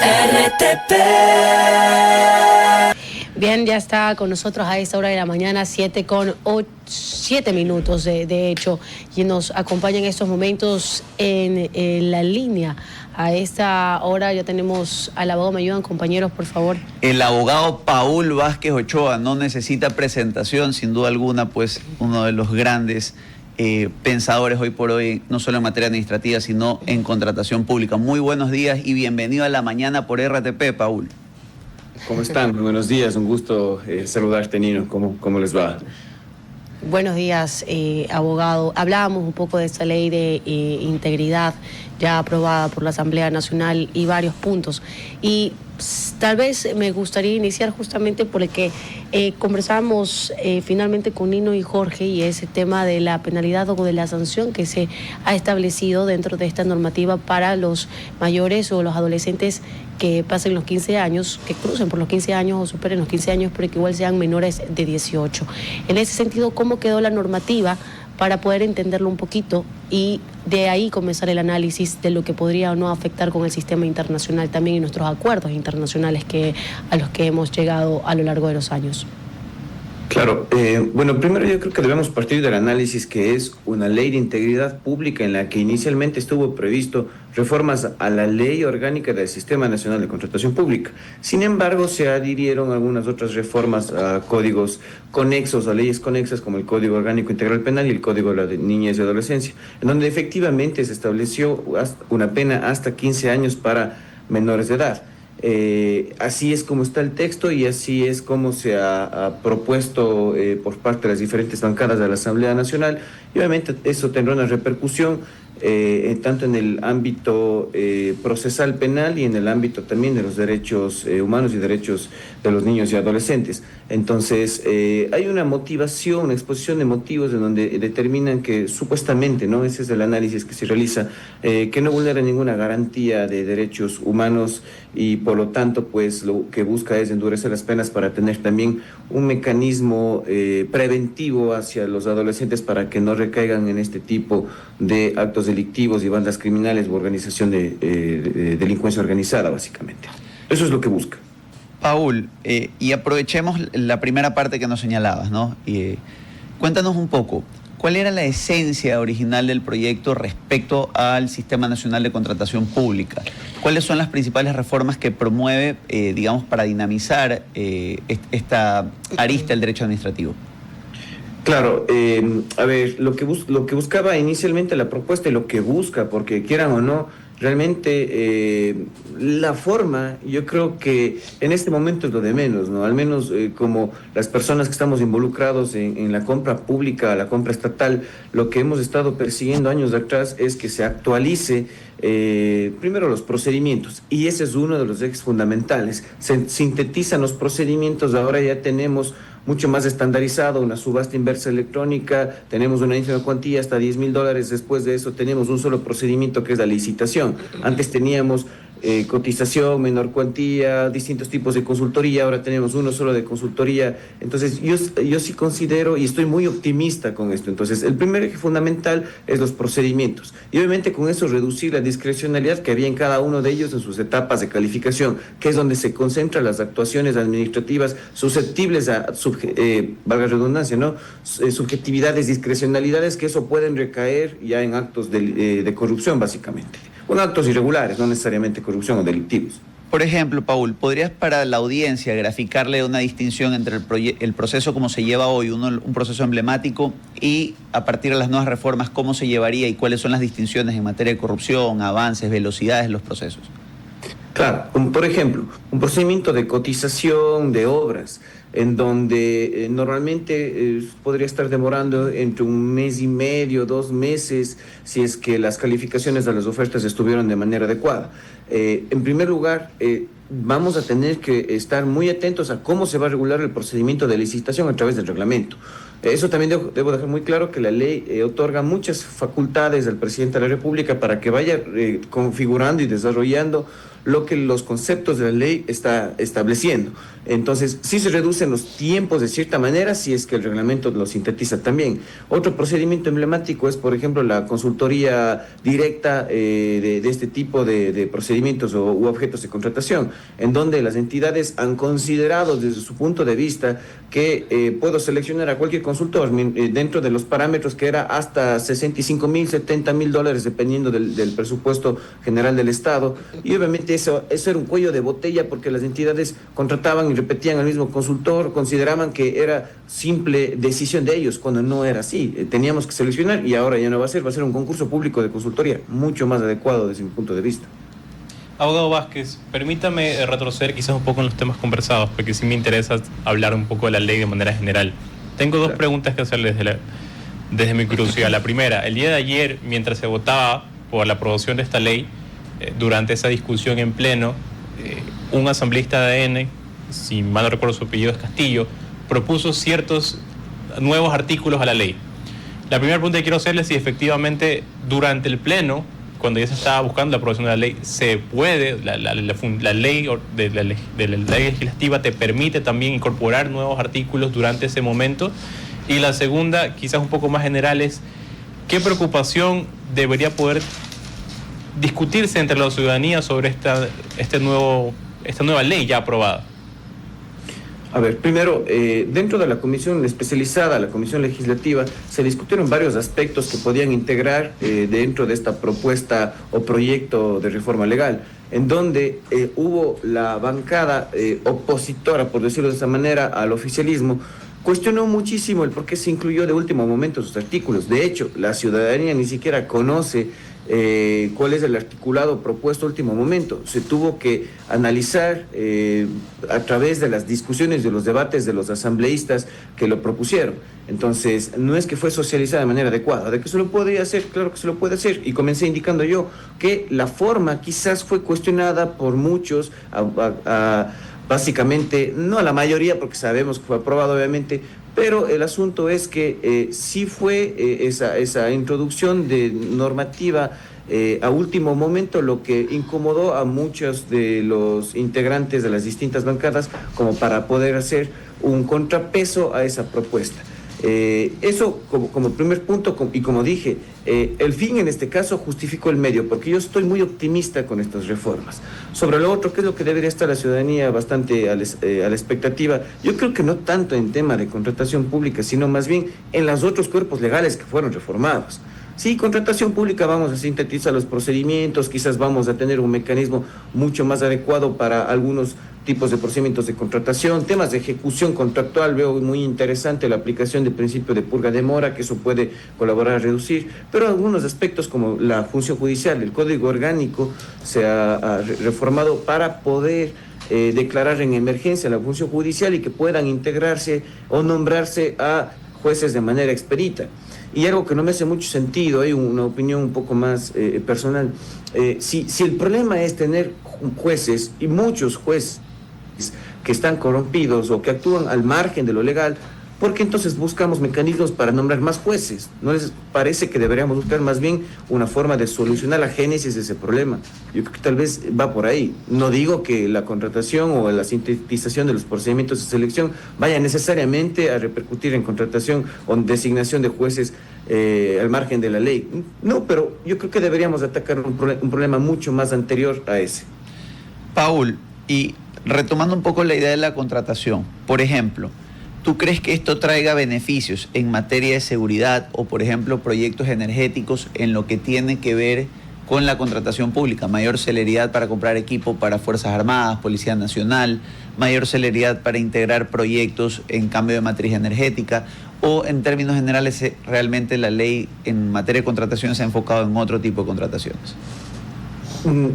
RTP. Bien, ya está con nosotros a esta hora de la mañana, 7 minutos de hecho, y nos acompaña en estos momentos en la línea. A esta hora ya tenemos al abogado. ¿Me ayudan, compañeros, por favor? El abogado Paul Vázquez Ochoa no necesita presentación, sin duda alguna, pues uno de los grandes pensadores hoy por hoy, no solo en materia administrativa, sino en contratación pública. Muy buenos días y bienvenido a la mañana por RTP, Paul. ¿Cómo están? Muy buenos días, un gusto saludarte, Nino. ¿Cómo les va? Buenos días, abogado. Hablábamos un poco de esta ley de integridad ya aprobada por la Asamblea Nacional y varios puntos. Y tal vez me gustaría iniciar justamente por el que conversamos finalmente con Nino y Jorge, y ese tema de la penalidad o de la sanción que se ha establecido dentro de esta normativa para los mayores o los adolescentes que pasen los 15 años, que crucen por los 15 años o superen los 15 años, pero que igual sean menores de 18. En ese sentido, ¿cómo quedó la normativa para poder entenderlo un poquito y de ahí comenzar el análisis de lo que podría o no afectar con el sistema internacional también y nuestros acuerdos internacionales a los que hemos llegado a lo largo de los años? Claro, bueno, primero yo creo que debemos partir del análisis que es una ley de integridad pública en la que inicialmente estuvo previsto reformas a la Ley Orgánica del Sistema Nacional de Contratación Pública. Sin embargo, se adhirieron algunas otras reformas a códigos conexos, a leyes conexas como el Código Orgánico Integral Penal y el Código de la Niñez y Adolescencia, en donde efectivamente se estableció una pena hasta 15 años para menores de edad. Así es como está el texto y así es como se ha propuesto por parte de las diferentes bancadas de la Asamblea Nacional, y obviamente eso tendrá una repercusión tanto en el ámbito procesal penal y en el ámbito también de los derechos humanos y derechos de los niños y adolescentes. Entonces hay una motivación, una exposición de motivos en donde determinan que supuestamente, ¿no? Ese es el análisis que se realiza, que no vulnera ninguna garantía de derechos humanos, y por lo tanto pues lo que busca es endurecer las penas para tener también un mecanismo preventivo hacia los adolescentes para que no recaigan en este tipo de actos delictivos y bandas criminales u organización de delincuencia organizada, básicamente. Eso es lo que busca. Paul, y aprovechemos la primera parte que nos señalabas, ¿no? Cuéntanos un poco, ¿cuál era la esencia original del proyecto respecto al Sistema Nacional de Contratación Pública? ¿Cuáles son las principales reformas que promueve, digamos, para dinamizar esta arista del derecho administrativo? Claro, a ver, lo que buscaba inicialmente la propuesta y lo que busca, porque quieran o no, realmente la forma, yo creo que en este momento es lo de menos, ¿no? Al menos como las personas que estamos involucrados en la compra pública, la compra estatal, lo que hemos estado persiguiendo años atrás es que se actualice primero los procedimientos, y ese es uno de los ejes fundamentales. Se sintetizan los procedimientos, ahora ya tenemos mucho más estandarizado, una subasta inversa electrónica, tenemos una ínfima cuantía hasta $10,000, después de eso tenemos un solo procedimiento que es la licitación. Antes teníamos cotización, menor cuantía, distintos tipos de consultoría, ahora tenemos uno solo de consultoría. Entonces yo sí considero y estoy muy optimista con esto. Entonces el primer eje fundamental es los procedimientos, y obviamente con eso reducir la discrecionalidad que había en cada uno de ellos en sus etapas de calificación, que es donde se concentran las actuaciones administrativas susceptibles a, valga redundancia, ¿no? Subjetividades, discrecionalidades, que eso pueden recaer ya en actos de corrupción, básicamente. Actos irregulares, no necesariamente corrupción o delictivos. Por ejemplo, Paul, ¿podrías para la audiencia graficarle una distinción entre el proceso como se lleva hoy, un proceso emblemático, y a partir de las nuevas reformas cómo se llevaría y cuáles son las distinciones en materia de corrupción, avances, velocidades de los procesos? Claro, por ejemplo, un procedimiento de cotización de obras, en donde normalmente podría estar demorando entre 1 mes y medio, 2 meses, si es que las calificaciones de las ofertas estuvieron de manera adecuada. En primer lugar, vamos a tener que estar muy atentos a cómo se va a regular el procedimiento de licitación a través del reglamento. Eso también debo dejar muy claro que la ley otorga muchas facultades al presidente de la República para que vaya configurando y desarrollando lo que los conceptos de la ley está estableciendo. Entonces, sí se reducen los tiempos de cierta manera si es que el reglamento lo sintetiza también. Otro procedimiento emblemático es, por ejemplo, la consultoría directa de este tipo de procedimientos u objetos de contratación, en donde las entidades han considerado desde su punto de vista que puedo seleccionar a cualquier consultor dentro de los parámetros que era hasta 65,000, 70,000 dólares, dependiendo del presupuesto general del Estado, y obviamente eso era un cuello de botella porque las entidades contrataban y repetían al mismo consultor, consideraban que era simple decisión de ellos, cuando no era así. Teníamos que seleccionar y ahora ya no va a ser un concurso público de consultoría, mucho más adecuado desde mi punto de vista. Abogado Vázquez, permítame retroceder quizás un poco en los temas conversados, porque sí me interesa hablar un poco de la ley de manera general. Tengo dos preguntas que hacerles desde mi curiosidad. La primera, el día de ayer, mientras se votaba por la aprobación de esta ley, durante esa discusión en pleno, un asambleísta de ADN, si mal no recuerdo su apellido es Castillo, propuso ciertos nuevos artículos a la ley. La primera pregunta que quiero hacerle es si efectivamente durante el pleno, cuando ya se estaba buscando la aprobación de la ley, se puede, la ley de la ley legislativa te permite también incorporar nuevos artículos durante ese momento. Y la segunda, quizás un poco más general, es ¿qué preocupación debería poder discutirse entre la ciudadanía sobre esta nueva ley ya aprobada? A ver, primero, dentro de la comisión especializada, la comisión legislativa, se discutieron varios aspectos que podían integrar dentro de esta propuesta o proyecto de reforma legal, en donde hubo la bancada opositora, por decirlo de esa manera, al oficialismo. Cuestionó muchísimo el por qué se incluyó de último momento sus artículos. De hecho, la ciudadanía ni siquiera conoce cuál es el articulado propuesto a último momento. Se tuvo que analizar a través de las discusiones, de los debates de los asambleístas que lo propusieron. Entonces, no es que fue socializada de manera adecuada. ¿De que se lo podría hacer? Claro que se lo puede hacer. Y comencé indicando yo que la forma quizás fue cuestionada por muchos, básicamente, no a la mayoría, porque sabemos que fue aprobado obviamente, pero el asunto es que sí fue esa introducción de normativa a último momento lo que incomodó a muchos de los integrantes de las distintas bancadas como para poder hacer un contrapeso a esa propuesta. Eso como primer punto, y como dije, el fin en este caso justificó el medio, porque yo estoy muy optimista con estas reformas. Sobre lo otro, ¿qué es lo que debería estar la ciudadanía bastante a la expectativa? Yo creo que no tanto en tema de contratación pública, sino más bien en los otros cuerpos legales que fueron reformados. Sí, contratación pública, vamos a sintetizar los procedimientos, quizás vamos a tener un mecanismo mucho más adecuado para algunos tipos de procedimientos de contratación, temas de ejecución contractual, veo muy interesante la aplicación del principio de purga de mora, que eso puede colaborar a reducir, pero algunos aspectos como la función judicial, el código orgánico se ha reformado para poder declarar en emergencia la función judicial y que puedan integrarse o nombrarse a jueces de manera expedita. Y algo que no me hace mucho sentido, hay una opinión un poco más personal, si el problema es tener jueces y muchos jueces que están corrompidos o que actúan al margen de lo legal, ¿por qué entonces buscamos mecanismos para nombrar más jueces? ¿No les parece que deberíamos buscar más bien una forma de solucionar la génesis de ese problema? Yo creo que tal vez va por ahí. No digo que la contratación o la sintetización de los procedimientos de selección vaya necesariamente a repercutir en contratación o en designación de jueces al margen de la ley. No, pero yo creo que deberíamos atacar un problema mucho más anterior a ese. Paul, y retomando un poco la idea de la contratación, por ejemplo, ¿tú crees que esto traiga beneficios en materia de seguridad o, por ejemplo, proyectos energéticos en lo que tiene que ver con la contratación pública? Mayor celeridad para comprar equipo para Fuerzas Armadas, Policía Nacional, mayor celeridad para integrar proyectos en cambio de matriz energética, o en términos generales realmente la ley en materia de contratación se ha enfocado en otro tipo de contrataciones.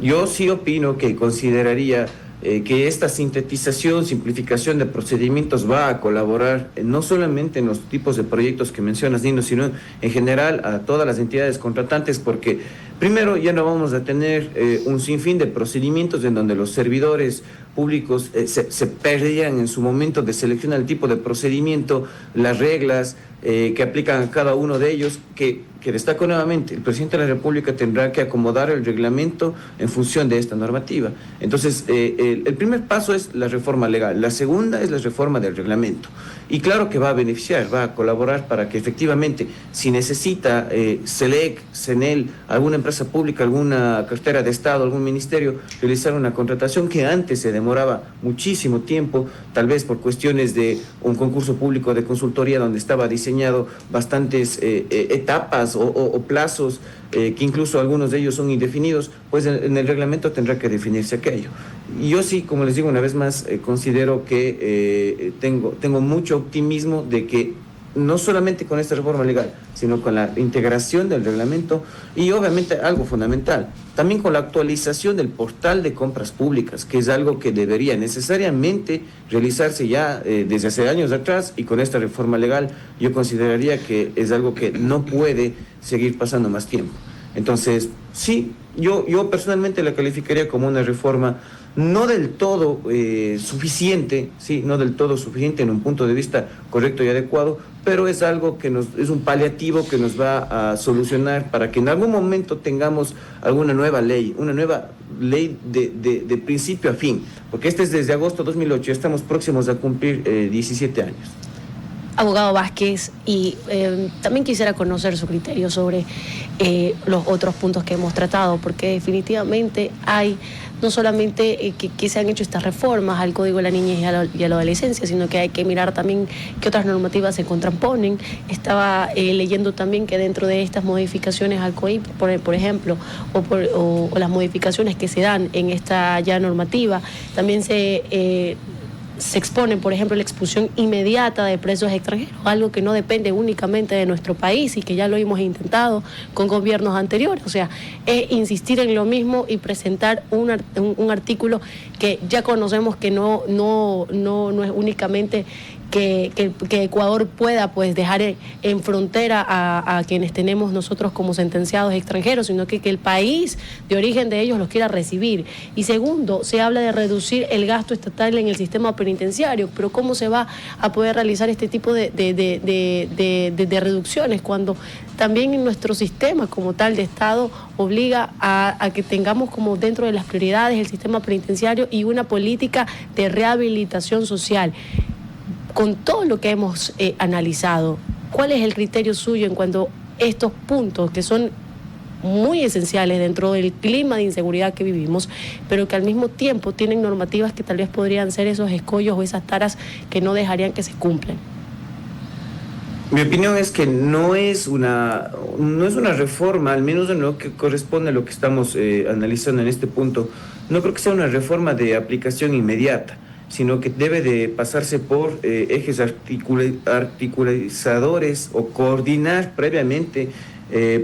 Yo sí opino que consideraría que esta sintetización, simplificación de procedimientos va a colaborar no solamente en los tipos de proyectos que mencionas, Nino, sino en general a todas las entidades contratantes, porque primero ya no vamos a tener un sinfín de procedimientos en donde los servidores públicos se perdían en su momento de seleccionar el tipo de procedimiento, las reglas, que aplican a cada uno de ellos, que destaco nuevamente, el presidente de la República tendrá que acomodar el reglamento en función de esta normativa. Entonces, el primer paso es la reforma legal, la segunda es la reforma del reglamento. Y claro que va a beneficiar, va a colaborar para que efectivamente, si necesita SELEC, CENEL, alguna empresa pública, alguna cartera de Estado, algún ministerio, realizar una contratación que antes se demoraba muchísimo tiempo, tal vez por cuestiones de un concurso público de consultoría donde estaba diseñado bastantes etapas o plazos, que incluso algunos de ellos son indefinidos, pues en el reglamento tendrá que definirse aquello. Y yo sí, como les digo una vez más, considero que tengo mucho optimismo de que no solamente con esta reforma legal, sino con la integración del reglamento y obviamente algo fundamental, también con la actualización del portal de compras públicas, que es algo que debería necesariamente realizarse ya desde hace años atrás, y con esta reforma legal yo consideraría que es algo que no puede seguir pasando más tiempo. Entonces, sí, yo personalmente la calificaría como una reforma no del todo suficiente, sí, no del todo suficiente en un punto de vista correcto y adecuado, pero es algo que es un paliativo que nos va a solucionar para que en algún momento tengamos alguna nueva ley, una nueva ley de principio a fin, porque este es desde agosto de 2008, estamos próximos a cumplir 17 años. Abogado Vázquez, y también quisiera conocer su criterio sobre los otros puntos que hemos tratado, porque definitivamente hay no solamente que se han hecho estas reformas al Código de la Niñez y a la Adolescencia, sino que hay que mirar también qué otras normativas se contraponen. Estaba leyendo también que dentro de estas modificaciones al COIP, por ejemplo, o las modificaciones que se dan en esta ya normativa, también se expone, por ejemplo, la expulsión inmediata de presos extranjeros, algo que no depende únicamente de nuestro país y que ya lo hemos intentado con gobiernos anteriores. O sea, es insistir en lo mismo y presentar un artículo que ya conocemos que no es únicamente que Ecuador pueda pues dejar en frontera a quienes tenemos nosotros como sentenciados extranjeros, sino que el país de origen de ellos los quiera recibir. Y segundo, se habla de reducir el gasto estatal en el sistema penitenciario, pero ¿cómo se va a poder realizar este tipo de reducciones cuando también en nuestro sistema como tal de Estado obliga a que tengamos como dentro de las prioridades el sistema penitenciario y una política de rehabilitación social? Con todo lo que hemos analizado, ¿cuál es el criterio suyo en cuanto a estos puntos que son muy esenciales dentro del clima de inseguridad que vivimos, pero que al mismo tiempo tienen normativas que tal vez podrían ser esos escollos o esas taras que no dejarían que se cumplan? Mi opinión es que no es una reforma, al menos en lo que corresponde a lo que estamos analizando en este punto. No creo que sea una reforma de aplicación inmediata, sino que debe de pasarse por ejes articulizadores o coordinar previamente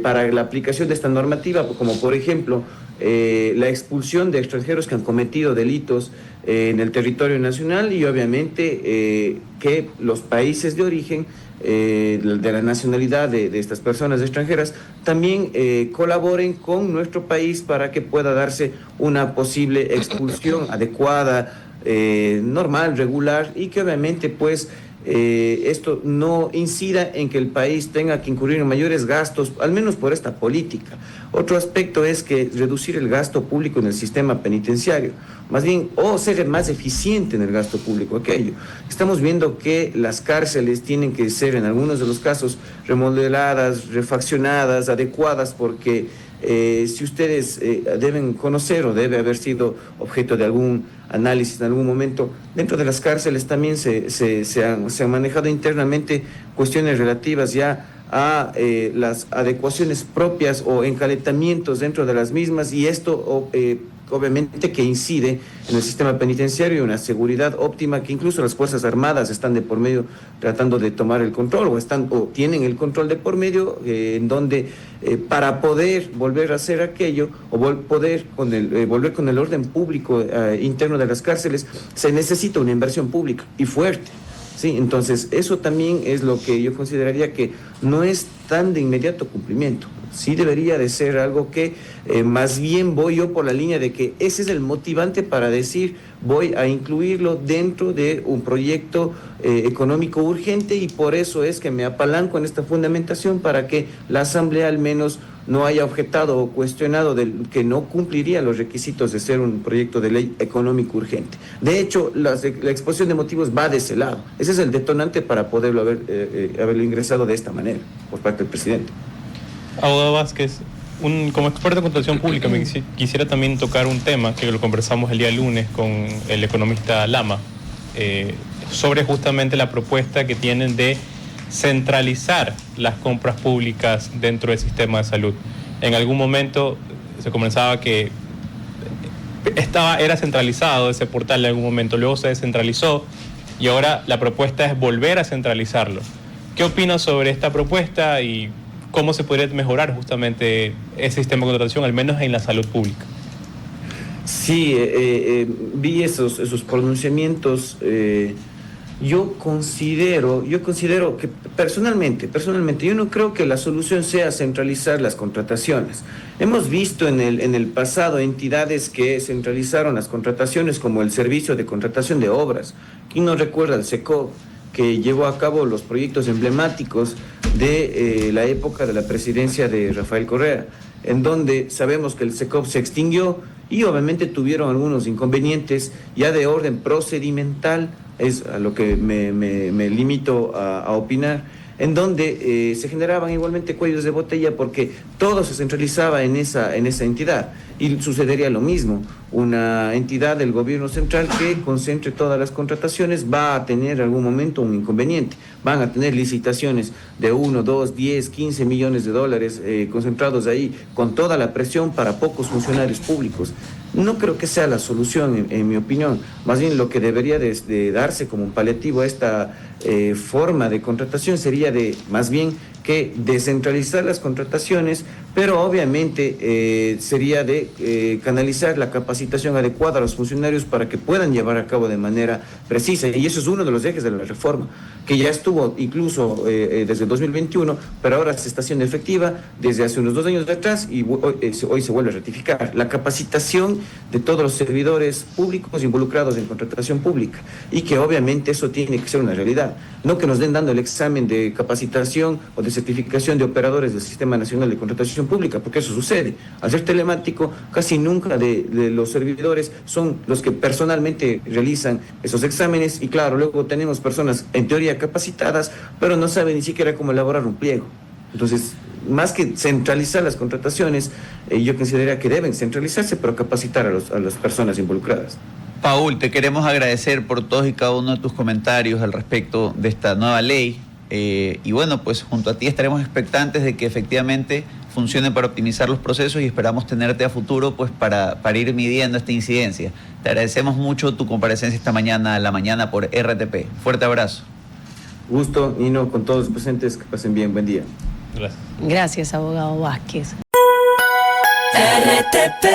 para la aplicación de esta normativa, como por ejemplo la expulsión de extranjeros que han cometido delitos en el territorio nacional y obviamente que los países de origen de la nacionalidad de estas personas extranjeras también colaboren con nuestro país para que pueda darse una posible expulsión adecuada, normal, regular, y que obviamente pues esto no incida en que el país tenga que incurrir en mayores gastos, al menos por esta política. Otro aspecto es que reducir el gasto público en el sistema penitenciario, más bien, o ser más eficiente en el gasto público, aquello. Estamos viendo que las cárceles tienen que ser, en algunos de los casos, remodeladas, refaccionadas, adecuadas, porque si ustedes deben conocer o debe haber sido objeto de algún análisis en algún momento, dentro de las cárceles también se han manejado internamente cuestiones relativas ya a las adecuaciones propias o encalentamientos dentro de las mismas, y esto obviamente que incide en el sistema penitenciario y una seguridad óptima que incluso las Fuerzas Armadas están de por medio tratando de tomar el control o tienen el control de por medio, en donde para poder volver a hacer aquello o volver con el orden público interno de las cárceles se necesita una inversión pública y fuerte. ¿sí? Entonces, eso también es lo que yo consideraría que no es tan de inmediato cumplimiento. Sí debería de ser algo que más bien voy yo por la línea de que ese es el motivante para decir voy a incluirlo dentro de un proyecto económico urgente, y por eso es que me apalanco en esta fundamentación para que la Asamblea al menos no haya objetado o cuestionado que no cumpliría los requisitos de ser un proyecto de ley económico urgente. De hecho, la exposición de motivos va de ese lado. Ese es el detonante para poderlo haberlo ingresado de esta manera por parte del presidente. Abogado Vázquez, como experto en contratación pública, me quisiera también tocar un tema que lo conversamos el día lunes con el economista Lama, sobre justamente la propuesta que tienen de centralizar las compras públicas dentro del sistema de salud. En algún momento se comenzaba que era centralizado ese portal en algún momento, luego se descentralizó y ahora la propuesta es volver a centralizarlo. ¿Qué opinas sobre esta propuesta y cómo se podría mejorar justamente ese sistema de contratación, al menos en la salud pública? Sí, vi esos pronunciamientos. Yo considero que personalmente, yo no creo que la solución sea centralizar las contrataciones. Hemos visto en el pasado entidades que centralizaron las contrataciones, como el Servicio de Contratación de Obras. ¿Quién no recuerda el SECOB, que llevó a cabo los proyectos emblemáticos de la época de la presidencia de Rafael Correa, en donde sabemos que el SECOB se extinguió y obviamente tuvieron algunos inconvenientes ya de orden procedimental, es a lo que me limito a opinar, en donde se generaban igualmente cuellos de botella porque todo se centralizaba en esa entidad. Y sucedería lo mismo, una entidad del gobierno central que concentre todas las contrataciones va a tener en algún momento un inconveniente. Van a tener licitaciones de 1, 2, 10, 15 millones de dólares concentrados ahí, con toda la presión para pocos funcionarios públicos. No creo que sea la solución, en mi opinión. Más bien lo que debería de darse como un paliativo a esta forma de contratación sería más bien que descentralizar las contrataciones, pero obviamente sería de canalizar la capacitación adecuada a los funcionarios para que puedan llevar a cabo de manera precisa. Y eso es uno de los ejes de la reforma, que ya estuvo incluso desde 2021, pero ahora se está haciendo efectiva desde hace unos 2 años de atrás y hoy se vuelve a ratificar. La capacitación de todos los servidores públicos involucrados en contratación pública, y que obviamente eso tiene que ser una realidad. No que nos den dando el examen de capacitación o de certificación de operadores del Sistema Nacional de Contratación Pública, porque eso sucede. Al ser telemático, casi nunca de los servidores son los que personalmente realizan esos exámenes, y claro, luego tenemos personas en teoría capacitadas, pero no saben ni siquiera cómo elaborar un pliego. Entonces, más que centralizar las contrataciones, yo consideraría que deben centralizarse, pero capacitar a las personas involucradas. Paul, te queremos agradecer por todos y cada uno de tus comentarios al respecto de esta nueva ley. Y bueno, pues junto a ti estaremos expectantes de que efectivamente funcione para optimizar los procesos, y esperamos tenerte a futuro pues para ir midiendo esta incidencia. Te agradecemos mucho tu comparecencia esta mañana, a la mañana, por RTP. Fuerte abrazo. Gusto, Nino, con todos los presentes, que pasen bien, buen día. Gracias. Gracias, abogado Vázquez. RTP.